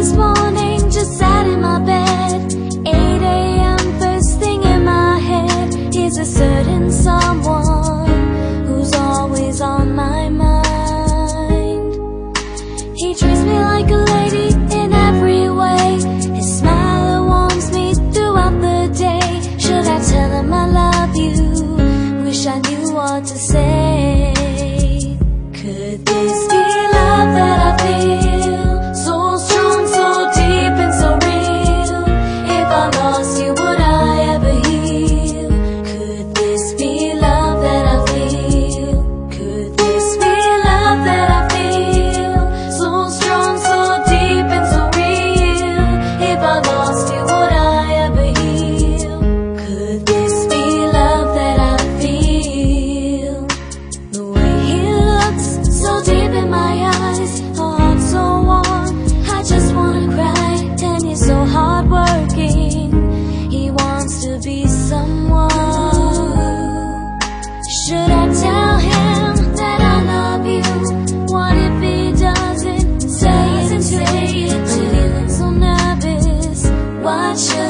this morning, just sat in my bed. 8 a.m. first thing in my head is a certain someone who's always on my mind. He treats me like a lady in every way. His smile warms me throughout the day. Should I tell him I love you? Wish I knew what to say. Could this be love that I feel? So strong, so deep and so real. If I lost you, would I ever heal? Could this be love that I feel? Could this be love that I feel? So strong, so deep and so real. If I lost you, would I ever heal? Could this be love that I feel? The way he looks, so deep in my eyes, a heart so warm, I just wanna cry. And he's so hardworking, he wants to be someone. Should I tell him that I love you? What if he doesn't say it? Feeling so nervous, what should